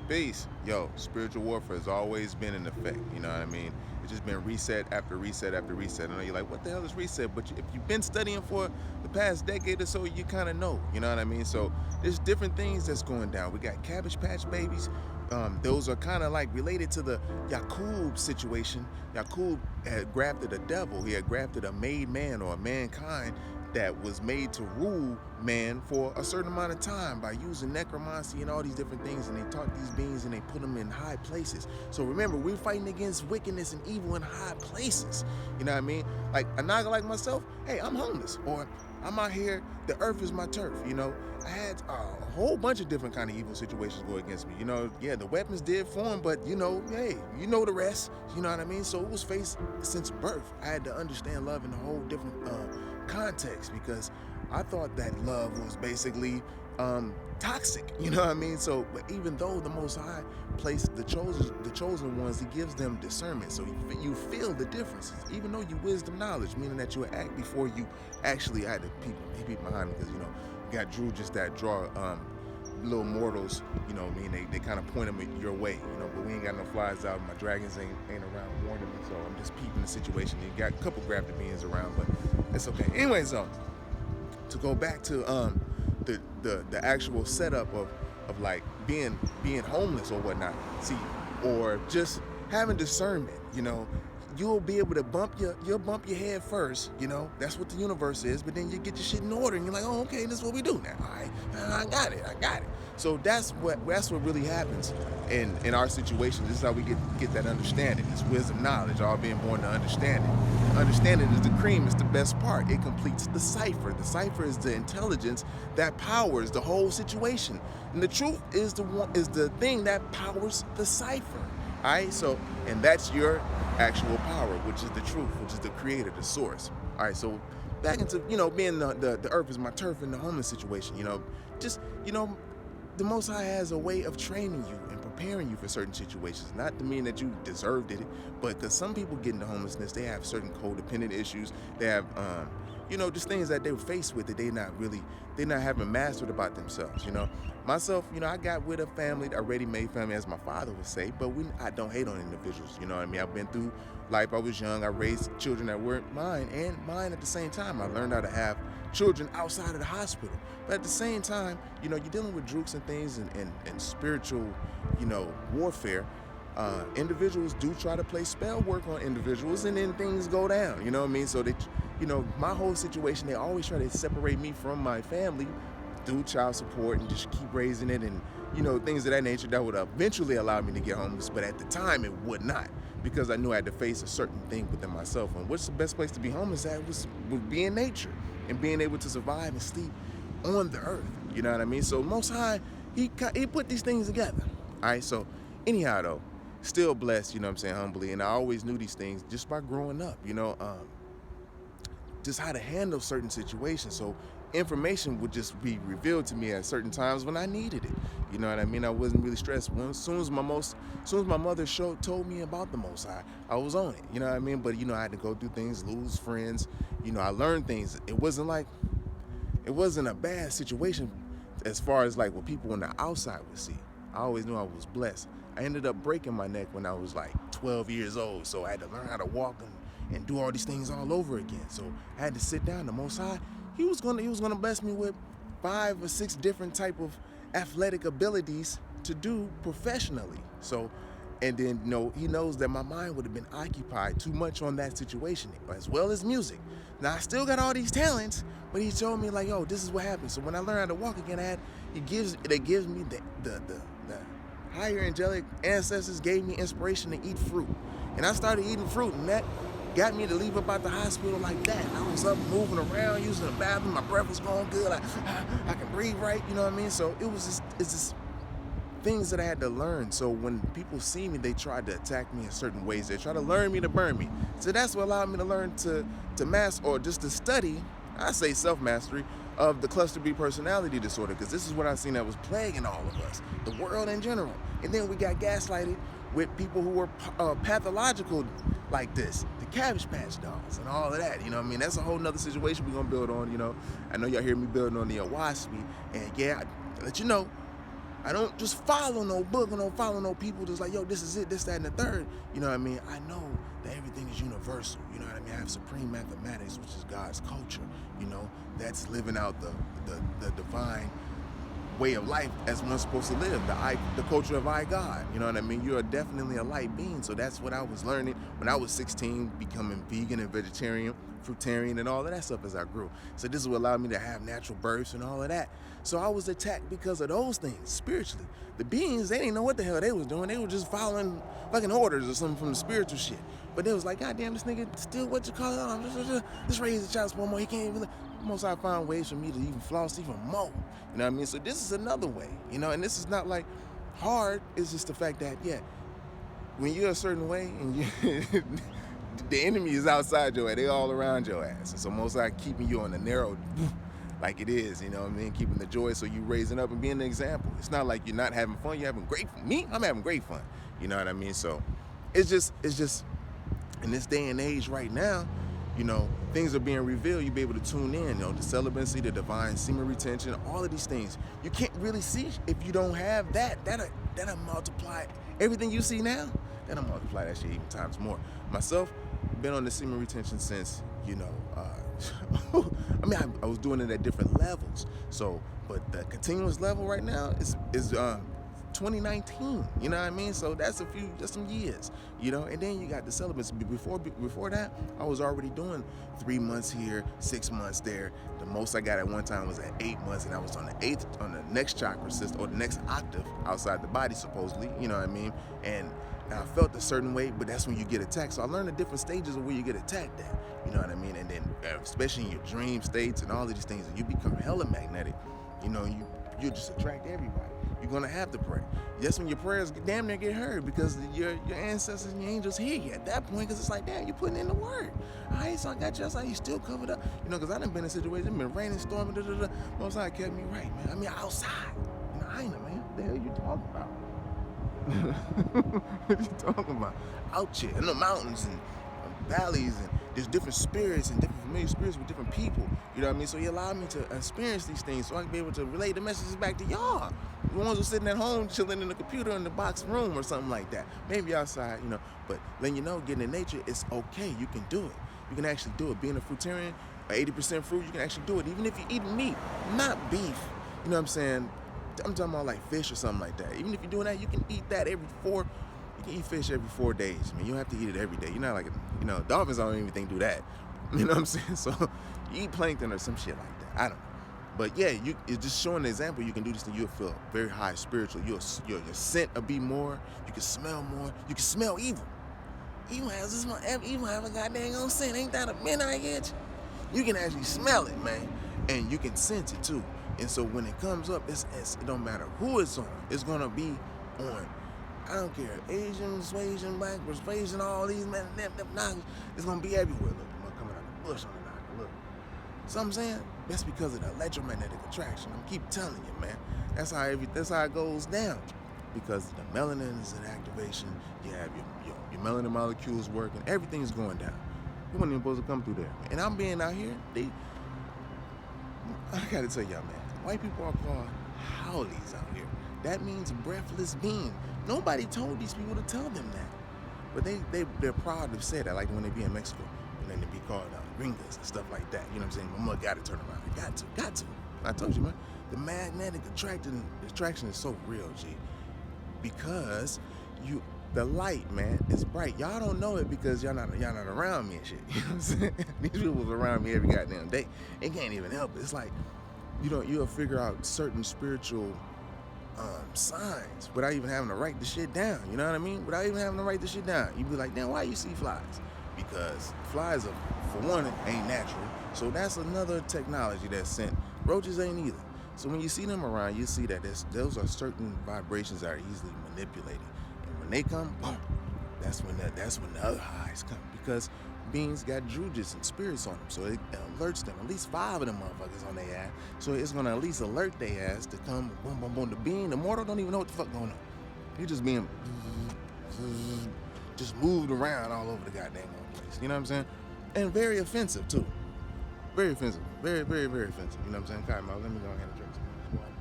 Peace. Yo, spiritual warfare has always been in effect. You know what I mean? It's just been reset after reset after reset. I know you're like, what the hell is reset? But if you've been studying for the past decade or so, you kind of know. You know what I mean? So there's different things that's going down. We got Cabbage Patch Babies. Those are kind of like related to the Yakub situation. Yakub had grafted a devil. He had grafted a made man or a mankind that was made to rule man for a certain amount of time by using necromancy and all these different things, and they taught these beings and they put them in high places. So remember, we're fighting against wickedness and evil in high places. You know what I mean? Like a Naga like myself, hey, I'm homeless, or I'm out here, the earth is my turf. You know, I had a whole bunch of different kind of evil situations go against me. You know, yeah, the weapons did form, but you know, hey, you know the rest. You know what I mean? So it was faced since birth. I had to understand love in a whole different context, because I thought that love was basically toxic. You know what I mean? So, but even though the Most High placed the chosen ones, He gives them discernment, so you feel the differences, even though you wisdom knowledge, meaning that you will act before you actually had to peep behind, because you know you got Drew just that draw little mortals, you know what I mean, they kind of point them your way, you know, but we ain't got no flies out, my dragons ain't around warning me, so I'm just peeping the situation. You got a couple grafted beings around, but it's okay. Anyway, so to go back to the actual setup of like being homeless or whatnot, see, or just having discernment, you know, you'll be able to bump your head first, you know, that's what the universe is, but then you get your shit in order and you're like, oh, okay, this is what we do now. All right, I got it. So that's what really happens in our situation. This is how we get that understanding, this wisdom, knowledge, all being born to understanding. Understanding is the cream, it's the best part. It completes the cipher. The cipher is the intelligence that powers the whole situation. And the truth is the thing that powers the cipher. All right, so, and that's your actual power, which is the truth, which is the creator, the source. All right, so back into, you know, being the earth is my turf in the homeless situation, you know, just, you know, the Most High has a way of training you and preparing you for certain situations, not to mean that you deserved it, but because some people get into homelessness, they have certain codependent issues, they have, you know, just things that they were faced with that they're not having mastered about themselves, you know. Myself, you know, I got with a family, a ready-made family, as my father would say, but I don't hate on individuals, you know what I mean? I've been through life, I was young, I raised children that weren't mine, and mine at the same time. I learned how to have children outside of the hospital. But at the same time, you know, you're dealing with drooks and things and spiritual, you know, warfare. Individuals do try to play spell work on individuals, and then things go down, you know what I mean? So that, you know, my whole situation, they always try to separate me from my family through child support and just keep raising it and, you know, things of that nature that would eventually allow me to get homeless. But at the time, it would not, because I knew I had to face a certain thing within myself. And what's the best place to be homeless at would be in nature and being able to survive and sleep on the earth. You know what I mean? So Most High, he put these things together. All right, so anyhow, though, still blessed, you know what I'm saying, humbly. And I always knew these things just by growing up, you know, just how to handle certain situations. So information would just be revealed to me at certain times when I needed it. You know what I mean? I wasn't really stressed. As soon as my mother told me about the Most High, I was on it. You know what I mean? But, you know, I had to go through things, lose friends. You know, I learned things. It wasn't a bad situation as far as like what people on the outside would see. I always knew I was blessed. I ended up breaking my neck when I was like 12 years old, so I had to learn how to walk and do all these things all over again. So I had to sit down. The Most High, he was gonna bless me with 5 or 6 different type of athletic abilities to do professionally. So, and then, you know, he knows that my mind would have been occupied too much on that situation, as well as music. Now I still got all these talents, but he told me like, yo, this is what happens. So when I learned how to walk again, it gives me the higher angelic ancestors gave me inspiration to eat fruit. And I started eating fruit, and that got me to leave up out the hospital like that. I was up moving around, using the bathroom, my breath was going good, I can breathe right, you know what I mean? So it's just things that I had to learn. So when people see me, they try to attack me in certain ways. They try to learn me to burn me. So that's what allowed me to learn to master, or just to study, I say self-mastery, of the cluster B personality disorder, because this is what I've seen that was plaguing all of us, the world in general. And then we got gaslighted with people who were pathological like this, the Cabbage Patch dolls and all of that, you know what I mean? That's a whole nother situation we're gonna build on, you know. I know y'all hear me building on the WASP, and yeah, I let you know, I don't just follow no book or don't follow no people just like, yo, this is it, this, that, and the third. You know what I mean? I know that everything is universal. You know what I mean? I have supreme mathematics, which is God's culture. You know, that's living out the divine way of life as one's supposed to live, the culture of I God. You know what I mean? You are definitely a light being. So that's what I was learning when I was 16, becoming vegan and vegetarian, fruitarian, and all of that stuff as I grew. So this is what allowed me to have natural births and all of that. So I was attacked because of those things spiritually. The beings, they didn't know what the hell they was doing. They were just following fucking orders or something from the spiritual shit. But they was like, God damn, this nigga still what you call it? Just raise the child support more. He can't even. Most I found ways for me to even floss even more. You know what I mean? So this is another way, you know, and this is not like hard. It's just the fact that, yeah, when you're a certain way and you, the enemy is outside your ass, they all around your ass. And so most I keeping you on the narrow like it is, you know what I mean? Keeping the joy so you raising up and being an example. It's not like you're not having fun, you're having great fun. Me, I'm having great fun. You know what I mean? So it's just in this day and age right now, you know, things are being revealed. You'll be able to tune in, you know, the celibacy, the divine semen retention, all of these things. You can't really see if you don't have that. That'll multiply everything you see now. That'll multiply that shit even times more. Myself, been on the semen retention since, you know, I mean, I was doing it at different levels. So, but the continuous level right now is 2019, you know what I mean? So that's just some years, you know? And then you got the celibacy. Before that, I was already doing 3 months here, 6 months there. The most I got at one time was at 8 months, and I was on the next chakra system, or the next octave outside the body, supposedly, you know what I mean? And I felt a certain way, but that's when you get attacked. So I learned the different stages of where you get attacked at, you know what I mean? And then, especially in your dream states and all of these things, and you become hella magnetic, you know, you just attract everybody. You're gonna have to pray. That's when your prayers damn near get heard, because your ancestors and your angels hear you at that point, because it's like, damn, you're putting in the word. All right, so I got you outside, you still covered up. You know, because I done been in situations, it been raining, storming, Most High kept me right, man. I mean, outside. You know, I ain't know, man. What the hell you talking about? What you talking about? Out here in the mountains and valleys, and there's different spirits and different familiar spirits with different people. You know what I mean? So he allowed me to experience these things so I can be able to relay the messages back to y'all. The ones who are sitting at home chilling in the computer in the box room or something like that. Maybe outside, you know. But letting you know, getting in nature, it's okay. You can do it. You can actually do it. Being a fruitarian, 80% fruit, you can actually do it. Even if you eat meat, not beef. You know what I'm saying? I'm talking about like fish or something like that. Even if you're doing that, you can eat that you can eat fish every 4 days. I mean, you don't have to eat it every day. You're not like, you know, dolphins don't even think do that. You know what I'm saying? So you eat plankton or some shit like that. I don't know. But yeah, it's just showing an example. You can do this thing. You'll feel very high spiritual. Your scent will be more. You can smell more. You can smell evil. Evil has a goddamn scent. Ain't that a midnight itch? You can actually smell it, man. And you can sense it too. And so when it comes up, it don't matter who it's on. It's gonna be on. I don't care. Asian, Swasian, black, Persuasion, all these men, them Nagas. It's gonna be everywhere. Look, I'm coming out of the bush on the Naga. Look. So I'm saying that's because of the electromagnetic attraction. I'm keep telling you, man. That's how it goes down. Because the melanin is in activation. You have your melanin molecules working. Everything's going down. You weren't even supposed to come through there. And I'm being out here. I gotta tell y'all, man. White people are called howlies out here. That means breathless being. Nobody told these people to tell them that. But they're proud to say that, like when they be in Mexico. And then they be called gringas and stuff like that. You know what I'm saying? My mother gotta turn around. Got to. I told you, man. The magnetic attraction is so real, G. Because the light, man, is bright. Y'all don't know it because y'all not around me and shit. You know what I'm saying? These people around me every goddamn day. They can't even help it. It's like, you'll figure out certain spiritual signs without even having to write the shit down. You know what I mean? Without even having to write the shit down. You'd be like, damn, why you see flies? Because flies are, for one, ain't natural. So that's another technology that's sent. Roaches ain't either. So when you see them around, you see that those are certain vibrations that are easily manipulated. And when they come, boom, that's when the other highs come. Because beings got druids and spirits on them, so it alerts them. At least 5 of them motherfuckers on their ass. So it's gonna at least alert their ass to come, boom, boom, boom. The being, the mortal don't even know what the fuck going on. You just being just moved around all over the goddamn place. You know what I'm saying? And very offensive too. Very offensive. Very, very, very offensive. You know what I'm saying? Cottonmouth, let me go ahead and drink some water.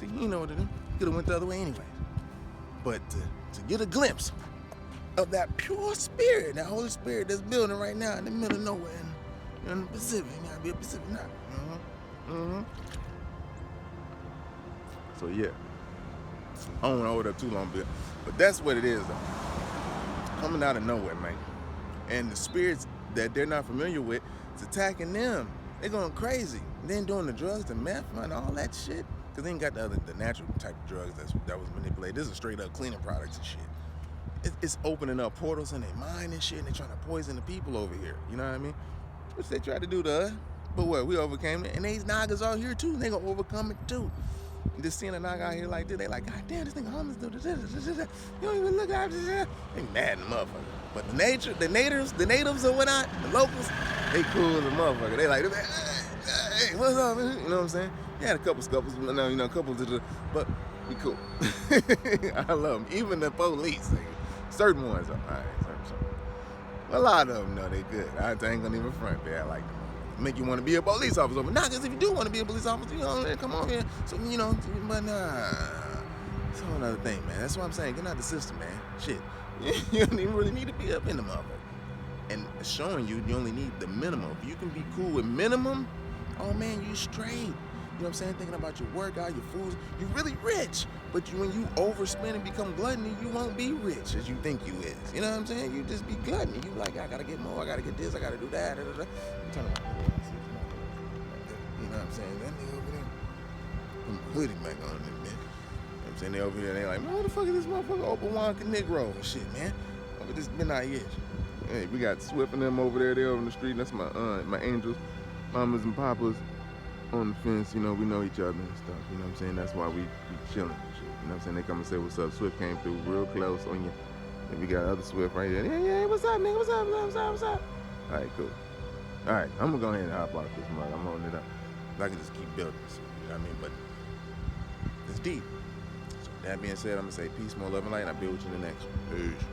See, you know what it is. Could have went the other way anyways. But to get a glimpse of that pure spirit, that Holy Spirit that's building right now in the middle of nowhere in the Pacific. You gotta be a Pacific now. So yeah, I don't want to hold up too long, but that's what it is though. Coming out of nowhere, man. And the spirits that they're not familiar with, it's attacking them. They're going crazy. Then doing the drugs, the meth, and all that shit. Because they ain't got the natural type of drugs that was manipulated. This is straight up cleaning products and shit. It's opening up portals in their mind and shit, and they're trying to poison the people over here. You know what I mean? Which they tried to do to us. But what? We overcame it. And these Nagas out here too. They gonna overcome it too. Just seeing a Naga out here like this, they like, God damn, this nigga homeless. You don't even look at him. They mad in the motherfucker. But the natives or whatnot, the locals, they cool as a motherfucker. They like, hey, what's up, man? You know what I'm saying? We had a couple scuffles, but we cool. I love them. Even the police, certain ones are all right, certain. A lot of them, no, they good. I ain't gonna even front there. I like them. Make you want to be a police officer. But not because if you do want to be a police officer, you know, come on here. So, you know, but it's all another thing, man. That's what I'm saying. Get out the system, man. Shit. You don't even really need to be up in the motherfucker. And showing you only need the minimum. If you can be cool with minimum, oh man, you straight. You know what I'm saying? Thinking about your workout, your foods, you're really rich. But when you overspend and become gluttony, you won't be rich as you think you is. You know what I'm saying? You just be gluttony. You like, I gotta get more, I gotta get this, I gotta do that. You know what I'm saying? That nigga over there, put my hoodie back on this bitch. You know what I'm saying? They over here, they like, man, what the fuck is this motherfucker Opa-Wanka Negro and shit, man? Over this midnight itch. Hey, we got Swift and them over there, they over in the street. That's my angels, mamas and papas on the fence. You know, we know each other and stuff. You know what I'm saying? That's why we chilling and shit. You know what I'm saying? They come and say, what's up? Swift came through real close on you. And we got other Swift right here. Yeah, what's up, nigga? What's up? All right, cool. All right, I'm gonna go ahead and hop off this mug. I'm holding it up. I can just keep building this, you know what I mean? But it's deep. So that being said, I'm gonna say peace, more love, and light, and I'll be with you in the next one. Peace.